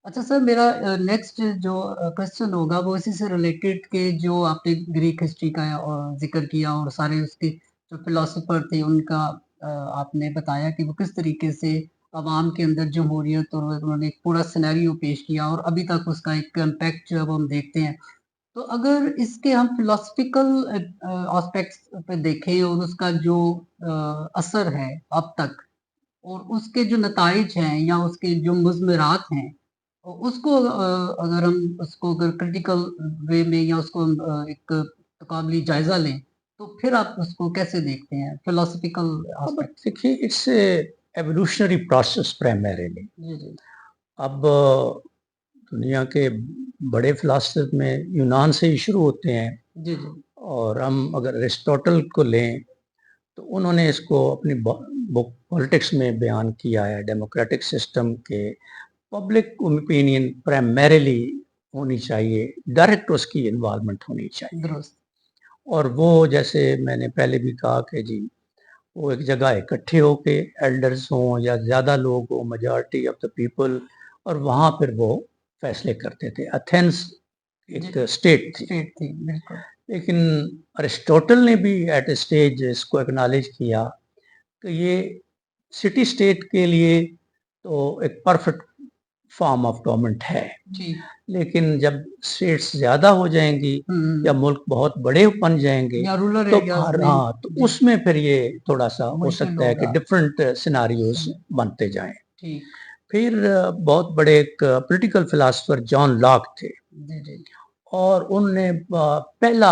अच्छा सर, मेरा नेक्स्ट जो क्वेश्चन होगा वो इसी से रिलेटेड के जो आपने ग्रीक हिस्ट्री का ज़िक्र किया और सारे उसके जो फिलोसोफर थे उनका आपने बताया कि वो किस तरीके से अवाम के अंदर जमहूरियत और उन्होंने एक पूरा सिनेरियो पेश किया और अभी तक उसका एक इम्पैक्ट जब हम देखते हैं, तो अगर इसके हम फिलोसफिकल एस्पेक्ट्स पे देखें और उसका जो असर है अब तक और उसके जो नताइज हैं या उसके जो मुज़मरात हैं, उसको अगर हम उसको अगर क्रिटिकल वे में या उसको हम एक तकाबली जायज़ा लें, तो फिर आप उसको कैसे देखते हैं फिलोसफिकल बट एस्पेक्ट? देखिए, इट्स एवोल्यूशनरी प्रोसेस प्राइमरीली। जी, जी। अब दुनिया के बड़े फिलासफर में यूनान से ही शुरू होते हैं। जी, जी। और हम अगर अरिस्टोटल को लें तो उन्होंने इसको अपनी बुक पॉलिटिक्स में बयान किया है। डेमोक्रेटिक सिस्टम के पब्लिक ओपिनियन प्राइमरीली होनी चाहिए, डायरेक्ट उसकी इन्वॉल्वमेंट होनी चाहिए। दुरुस्त। और वो जैसे मैंने पहले भी कहा कि जी, वो एक जगह इकट्ठे होके एल्डर्स हों या ज़्यादा लोग हों, मेजॉरिटी ऑफ द पीपल, और वहाँ फिर वो फैसले करते थे। एथेंस जी, एक स्टेट थी। स्टेट थी, बिल्कुल। लेकिन अरिस्टोटल ने भी एट ए स्टेज इसको एक्नॉलेज किया कि ये सिटी स्टेट के लिए तो एक परफेक्ट फॉर्म ऑफ गवर्नमेंट है। ठीक। लेकिन जब स्टेट्स ज़्यादा हो जाएंगी या हुँ, मुल्क बहुत बड़े बन जाएंगे या रूरल तो एरियाज़ में हाँ, तो जी, उसमें फिर ये थोड़ा सा हो मुश्किल सकता है कि होगा। डिफरेंट सिनारियोज सही, बनते जाएं। ठीक। फिर बहुत बड़े एक पॉलिटिकल फिलासफर जॉन लॉक थे, जी, जी। और उनने पहला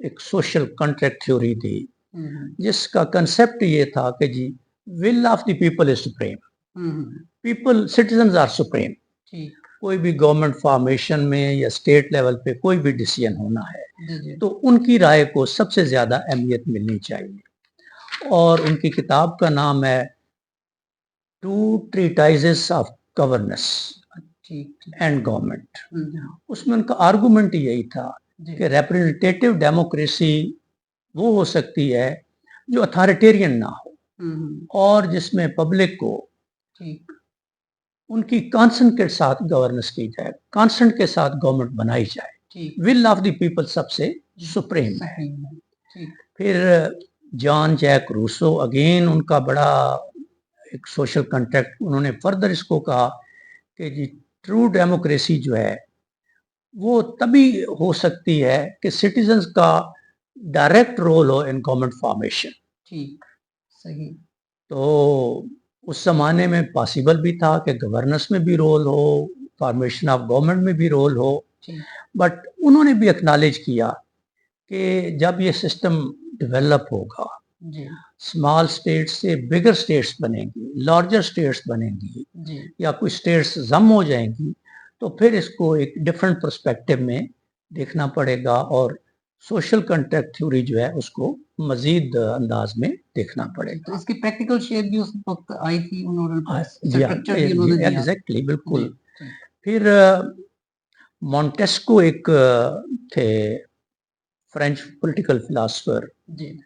एक सोशल कॉन्ट्रैक्ट थ्योरी दी, हुँ, हुँ। जिसका कंसेप्ट ये था कि जी, will of the people is supreme. हुँ, हुँ। People citizens are supreme. ठीक। कोई भी गवर्नमेंट फॉर्मेशन में या स्टेट लेवल पे कोई भी डिसीजन होना है जी, जी। तो उनकी राय को सबसे ज्यादा अहमियत मिलनी चाहिए। और उनकी किताब का नाम है टू ट्रीटाइजेस ऑफ गवर्नेंस ठीक, ठीक। And government. हुँ, हुँ। उसमें उनका आर्गुमेंट यही था जी। कि रिप्रेजेंटेटिव डेमोक्रेसी वो हो सकती है जो अथॉरिटेरियन ना हो, हुँ, हुँ। और जिसमें पब्लिक को ठीक, उनकी कॉन्सेंट के साथ गवर्नेंस की जाए, कॉन्सेंट के साथ गवर्नमेंट बनाई जाए। ठीक। विल ऑफ द पीपल सबसे सुप्रीम है। सुप्रीम है। ठीक। फिर जॉन जैक रूसो, अगेन उनका बड़ा एक सोशल कॉन्ट्रैक्ट, उन्होंने फर्दर इसको कहा कि जी, ट्रू डेमोक्रेसी जो है वो तभी हो सकती है कि सिटीजन्स का डायरेक्ट रोल हो इन गवर्नमेंट फॉर्मेशन। ठीक, सही। तो उस जमाने में पॉसिबल भी था कि गवर्नेंस में भी रोल हो, फॉर्मेशन ऑफ गवर्नमेंट में भी रोल हो। ठीक। बट उन्होंने भी एक्नॉलेज किया कि जब ये सिस्टम डेवलप होगा, जी, स्मॉल स्टेट्स से बिगर स्टेट्स बनेंगी, लार्जर स्टेट्स बनेंगी, जी। या कुछ स्टेट्स जम हो जाएंगी, तो फिर इसको एक डिफरेंट पर्सपेक्टिव में देखना पड़ेगा, और सोशल कॉन्ट्रैक्ट थ्योरी जो है उसको मजीद अंदाज में देखना जी, तो पड़ेगा। इसकी प्रैक्टिकल शेप भी उस वक़्त आई थी, उन्होंने जी हाँ, स्ट्रक्चर भी उन्होंने दिया था। एग्जैक्टली, जी, बिल्कुल। ठीक। फिर मॉन्टेस्को एक थे फ्रेंच पॉलिटिकल फिलासफर, जी,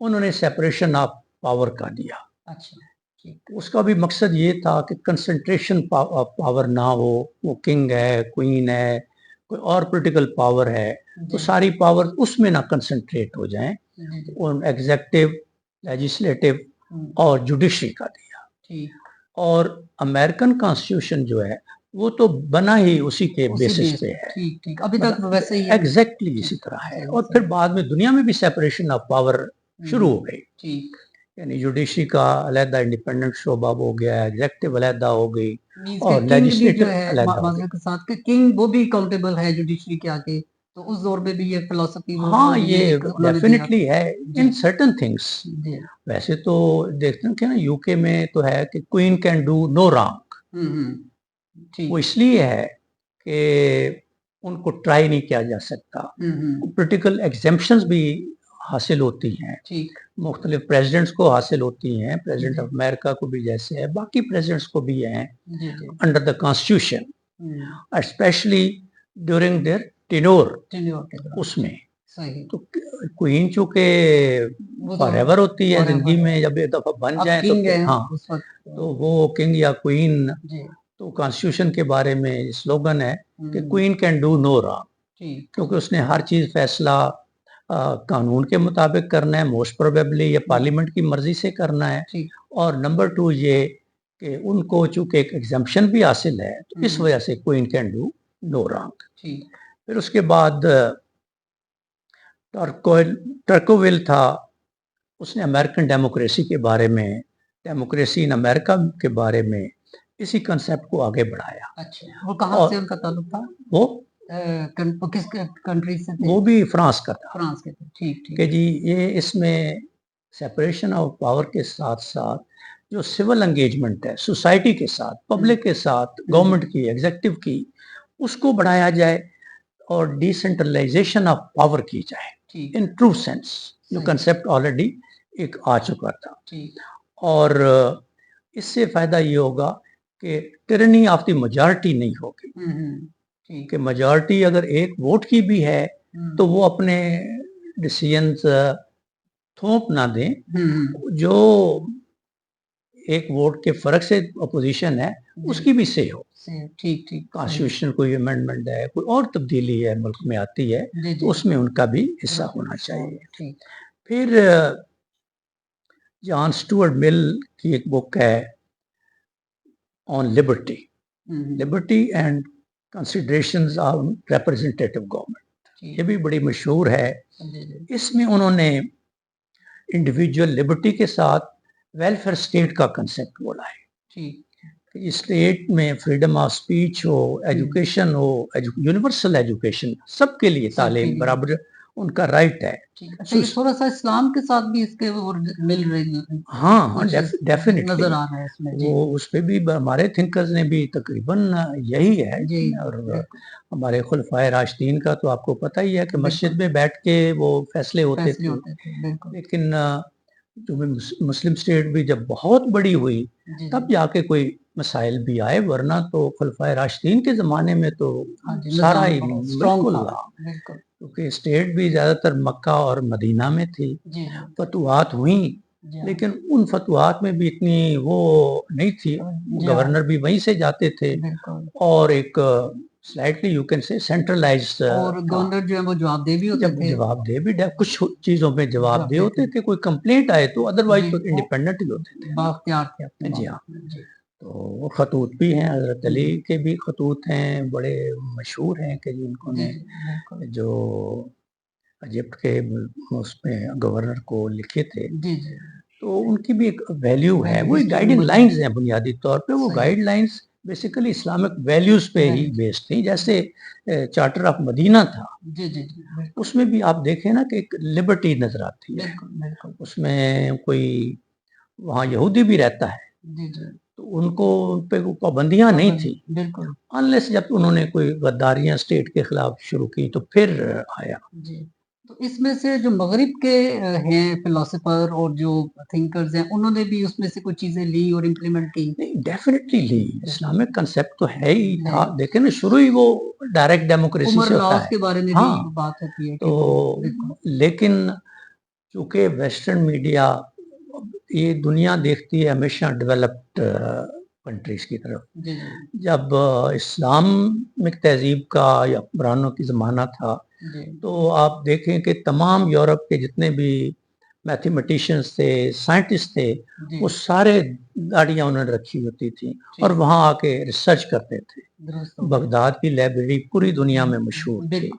उन्होंने सेपरेशन ऑफ पावर का दिया। अच्छा, ठीक। उसका भी मकसद ये था कि कंसंट्रेशन पावर ना हो, वो किंग है, क्वीन है, कोई और पॉलिटिकल पावर है, तो जी, सारी पावर उसमें ना कंसंट्रेट हो जाएं। जी, जी। उन एग्जेक्टिव, लेजिस्लेटिव हुँ, और जुडिशरी का दिया। ठीक। और अमेरिकन कॉन्स्टिट्यूशन जो है वो तो बना ही उसी के उसी बेसिस बेस पे पे, है, ठीक, ठीक। अभी तक मतलब वैसे ही है। एग्जैक्टली ठीक, इसी तरह है। सही, और फिर सही। बाद में दुनिया में भी सेपरेशन ऑफ पावर हुँ, शुरू हो हुँ, गई, ठीक। यानी जुडिशरी का अलहदा इंडिपेंडेंट शोबा हो गया, एग्जेक्टिव अलहदा हो गई, मीन्स के और किंग भी जो लेजिस्लेटिव है अलहदा हो गई। माज़रत के साथ कि किंग वो भी अकाउंटेबल है जुडिशरी के आगे, तो उस दौर में भी ये फिलॉसफी वो हाँ, ये ये एक उन्होंने दिया डेफिनेटली था। है जी, इन सर्टन थिंग्स। जी। वैसे तो देखते हैं कि ना, यूके में तो है कि queen can do no wrong. हुँ, हुँ, वो ठीक। इसलिए है कि उनको ट्राई नहीं किया जा सकता। हुँ, हुँ, पॉलिटिकल एग्जेम्पशंस भी हासिल होती हैं, ठीक। मुख्तलिफ प्रेसिडेंट्स को हासिल होती हैं, प्रेसिडेंट जी, ऑफ अमेरिका को भी जैसे है, बाकी प्रेसिडेंट्स को भी हैं जी, जी। अंडर द हुँ, constitution, specially during their tenure. Tenure के दौरान, उसमें ठीक, सही। तो क्वीन चूंकि वो तो फॉरएवर होती है, जिंदगी फॉरएवर है। में जब एक दफा बन अब जाए तो किंग फिर हैं हाँ, उस वक़्त तो वो किंग या क्वीन जी, तो कॉन्स्टिट्यूशन के बारे में स्लोगन है कि हम्म, queen can do no wrong, ठीक, क्योंकि उसने हर चीज़ फैसला कानून के मुताबिक करना है, मोस्ट प्रोबेबली या पार्लियामेंट की मर्जी से करना है। ठीक, और नंबर 2 ये कि उनको चूंकि एक एग्जाम्पशन भी हासिल है, तो इस वजह से queen can do no wrong. ठीक, फिर उसके बाद टर्कोविल था, उसने अमेरिकन डेमोक्रेसी के बारे में, डेमोक्रेसी इन अमेरिका के बारे में इसी कंसेप्ट को आगे बढ़ाया। अच्छा, वो कहाँ और से उनका ताल्लुक था? वो वो किस कंट्री से थे? वो भी फ्रांस का था फ्रांस के थे, ठीक, कि ठीक, जी ये इसमें सेपरेशन ऑफ पावर के साथ साथ जो सिविल एंगेजमेंट है सोसाइटी के साथ, पब्लिक के साथ, गवर्नमेंट की, एग्जीक्यूटिव की, उसको बढ़ाया जाए और डिसेंट्रलाइजेशन ऑफ पावर की जाए ठीक, इन ट्रू सेंस, जो सही, कंसेप्ट ऑलरेडी एक आ चुका था। ठीक, और इससे फायदा ये होगा कि टिरनी ऑफ द मेजॉरिटी नहीं होगी, ठीक, कि मेजॉरिटी अगर एक वोट की भी है तो वो अपने डिसीजंस थोप ना दें। जो एक वोट के फर्क से अपोजिशन है उसकी भी से हो। ठीक, ठीक, कॉन्स्टिट्यूशन कोई अमेंडमेंट है, कोई और तब्दीली है मुल्क में आती है, जी, तो जी, उसमें उनका भी हिस्सा होना चाहिए। ठीक, फिर जॉन स्टुअर्ट मिल की एक बुक है on liberty, liberty and considerations on representative government, ये भी बड़ी मशहूर है। इसमें उन्होंने इंडिविजुअल लिबर्टी के साथ वेलफेयर स्टेट का कंसेप्ट बोला है। ठीक, स्टेट में फ्रीडम ऑफ स्पीच हो, एजुकेशन हो, यूनिवर्सल एजुकेशन, सबके लिए तालीम बराबर उनका राइट है। अच्छा, ये थोड़ा सा इस्लाम के साथ भी इसके और मिल रही है। हाँ हाँ, डेफिनेटली नजर आ रहा है इसमें जी। वो उस पे भी हमारे थिंकर्स ने भी तकरीबन यही है जी, और हमारे खुलफाए राशिदीन का तो आपको पता ही है कि मस्जिद में बैठ के वो फैसले होते थे। लेकिन जो मुस्लिम स्टेट भी जब बहुत बड़ी हुई तब जाके कोई मसाइल भी आए, वरना तो खुलफाए राशिदीन के ज़माने में तो सारा ही बिल्कुल, क्योंकि स्टेट भी ज़्यादातर मक्का और मदीना में थी। फतुहात हुई, लेकिन उन फतुहात में भी इतनी वो नहीं थी, गवर्नर भी वहीं से जाते थे और एक slightly you can say centralised, और गवर्नर जो है वो जवाबदेह भी होते थे। जवाबदेह भी कुछ चीजों में जवाबदेह होते थे, कोई कंप्लेंट आए तो, अदरवाइज तो इंडिपेंडेंट ही होते थे, बाख्तियार थे अपने। जी हाँ। तो खतूत भी हैं, हजरत अली के भी खतूत हैं, बड़े मशहूर हैं कि जिन्होंने जो इजिप्ट के उसमें गवर्नर को लिखे थे, तो उनकी भी एक वैल्यू है, वो गाइडिंग लाइंस हैं बुनियादी तौर पे। वो गाइडलाइंस बेसिकली इस्लामिक वैल्यूज पे ही बेस्ड थी। जैसे चार्टर ऑफ मदीना था, उसमें भी आप देखें ना कि एक लिबर्टी नजर आती है। उसमें कोई वहाँ यहूदी भी रहता है तो उनको उन पे पाबंदियां नहीं थी, अनलेस जब उन्होंने कोई गद्दारियां स्टेट के खिलाफ शुरू की तो फिर आया। तो इसमें से जो मगरिब के हैं फिलोसोफर और जो थिंकर्स हैं, उन्होंने भी उसमें से कुछ चीजें ली और इम्प्लीमेंट की। नहीं, डेफिनेटली ली। इस्लामिक कंसेप्ट तो है ही था, देखे ना शुरू ही वो डायरेक्ट डेमोक्रेसी से होता है। के बारे में हाँ, भी बात होती है तो लेकिन चूंकि वेस्टर्न मीडिया ये दुनिया देखती है हमेशा डेवलप्ड कंट्रीज की तरफ। जब इस्लामिक तहजीब का या कुरानों की ज़माना था तो आप देखें कि तमाम यूरोप के जितने भी मैथमेटिशियंस थे, साइंटिस्ट थे, वो सारे दाढ़ियाँ उन्होंने रखी होती थी और वहाँ आके रिसर्च करते थे। बगदाद की लाइब्रेरी पूरी दुनिया में मशहूर थी।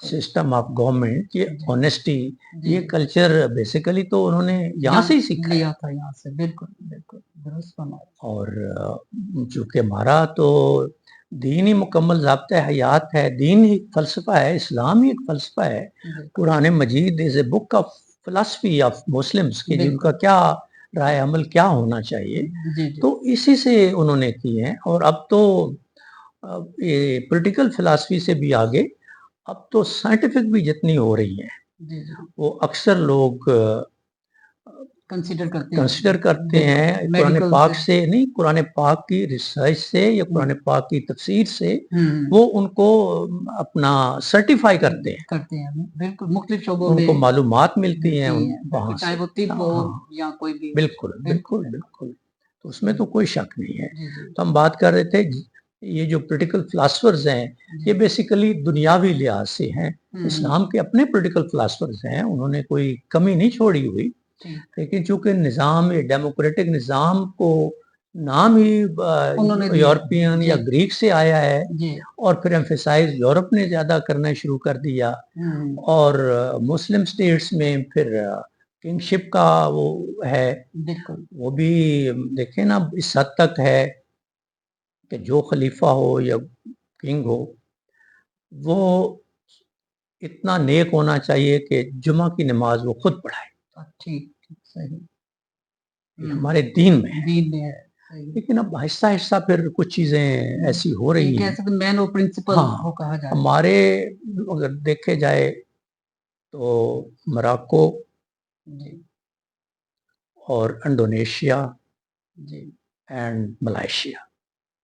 सिस्टम ऑफ गवर्नमेंट, ये ऑनेस्टी, ये कल्चर बेसिकली तो उन्होंने यहाँ से ही सीखा लिया था, यहाँ से। बिल्कुल बिल्कुल दुरुस्त फरमाया। और चूंकि हमारा तो दीन ही मुकम्मल ज़ाब्ता हयात है, दीन ही फलसफा है, इस्लाम ही एक फलसफा है। Quran Majeed is a book of philosophy of Muslims कि उनका क्या राय अमल क्या होना चाहिए। तो इसी से उन्होंने किए हैं। और अब तो ये पॉलिटिकल फिलॉसफी से भी आगे, अब तो साइंटिफिक भी जितनी हो रही है वो अक्सर लोग कंसिडर करते हैं कुरान पाक से नहीं, कुरान पाक की रिसर्च से या कुरान पाक की तफसीर से वो उनको अपना सर्टिफाई करते हैं। बिल्कुल मुख्तलिफ शोबों में उनको मालूमात मिलती हैं वहाँ चाहे वो तिब्ब हो या कोई भी। बिल्कुल बिल्कुल बिल्कुल, तो उसमें तो कोई शक नहीं है। तो हम बात कर रहे थे ये जो पॉलिटिकल फिलासफर्स हैं, ये बेसिकली दुनियावी लिहाज से हैं। इस्लाम के अपने पॉलिटिकल फिलासफर्स हैं, उन्होंने कोई कमी नहीं छोड़ी हुई, लेकिन चूंकि निज़ाम, ये डेमोक्रेटिक निज़ाम को नाम ही यूरोपियन या ग्रीक से आया है, और फिर एम्फेसाइज यूरोप ने ज़्यादा करना शुरू कर दिया, और मुस्लिम स्टेट्स में फिर किंगशिप का वो है, वो भी देखें ना इस हद तक है कि जो खलीफा हो या किंग हो, वो इतना नेक होना चाहिए कि जुमा की नमाज वो खुद पढ़ाए। ठीक, सही। हमारे दीन में है। लेकिन अब आहिस्ता आहिस्ता फिर कुछ चीजें ऐसी हो रही हैं, मैन ऑफ प्रिंसिपल वो कहा जाए। हमारे अगर देखे जाए तो मोरक्को और इंडोनेशिया एंड मलेशिया,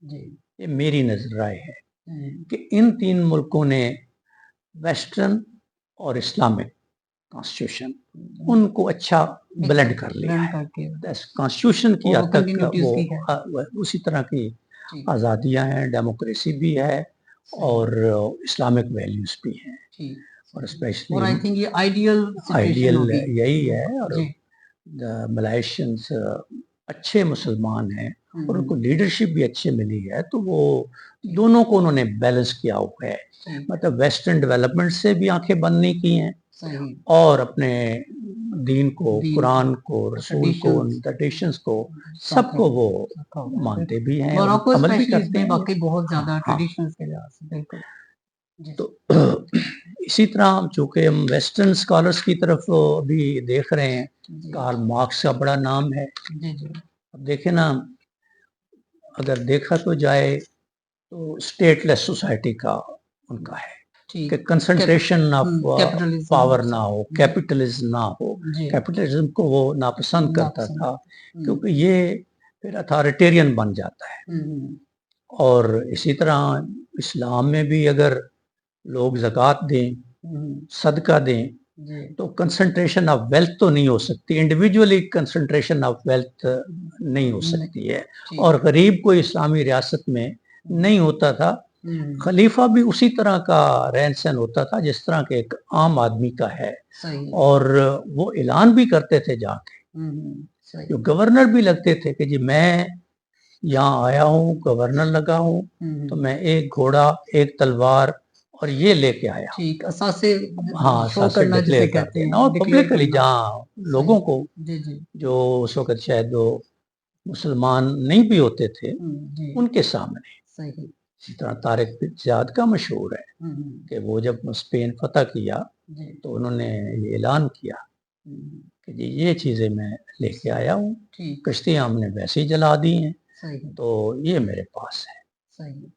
ये मेरी नजर राय है कि इन 3 मुल्कों ने वेस्टर्न और इस्लामिक कॉन्स्टिट्यूशन उनको अच्छा ब्लेंड कर लिया है। कॉन्स्टिट्यूशन की हद तक वो उसी तरह की आज़ादियां हैं, डेमोक्रेसी भी है और इस्लामिक वैल्यूज भी हैं, और स्पेशली और आई थिंक ये आइडियल यही है। और मलेशियंस अच्छे मुसलमान हैं और उनको लीडरशिप भी अच्छी मिली है, तो वो दोनों को उन्होंने बैलेंस किया हुआ है। मतलब वेस्टर्न डेवलपमेंट से भी आंखें बंद नहीं की हैं और अपने दीन को, कुरान को, रसूल को, ट्रेडिशंस को, सबको वो मानते भी हैं और अमल भी करते हैं। बाकी बहुत ज्यादा ट्रेडिशंस के लिहाज से बिल्कुल। तो इसी तरह चूंकि हम वेस्टर्न स्कॉलर्स की तरफ अभी देख रहे हैं, कार्ल मार्क्स का बड़ा नाम है। अब देखें ना, अगर देखा तो जाए तो स्टेटलेस सोसाइटी का उनका है कि कंसंट्रेशन ऑफ पावर ना हो, कैपिटलिज्म ना हो। कैपिटलिज्म को वो नापसंद करता था क्योंकि ये फिर अथॉरिटेरियन बन जाता है। और इसी तरह इस्लाम में भी अगर लोग ज़कात दें, सदका दें, तो कंसंट्रेशन ऑफ वेल्थ तो नहीं हो सकती, इंडिविजुअली कंसंट्रेशन ऑफ वेल्थ नहीं हो सकती है। और गरीब कोई इस्लामी रियासत में नहीं होता था। खलीफा भी उसी तरह का रहन सहन होता था जिस तरह के एक आम आदमी का है, और वो ऐलान भी करते थे जाके। जो गवर्नर भी लगते थे कि जी मैं यहाँ आया हूँ, गवर्नर लगा हूँ, तो मैं एक घोड़ा, एक तलवार और ये लेके आया। ठीक, असासे शो करना जिसे कहते हैं, और पब्लिकली जहाँ लोगों को जो उस वक्त शायद वो मुसलमान नहीं भी होते थे उनके सामने। सही। इसी तरह तारिक ज़ियाद का मशहूर है कि वो जब स्पेन फतह किया तो उन्होंने ये ऐलान किया कि जी ये चीज़ें मैं लेके आया हूँ, कश्तियाँ हमने वैसे ही जला दी हैं, तो ये मेरे पास है। सही।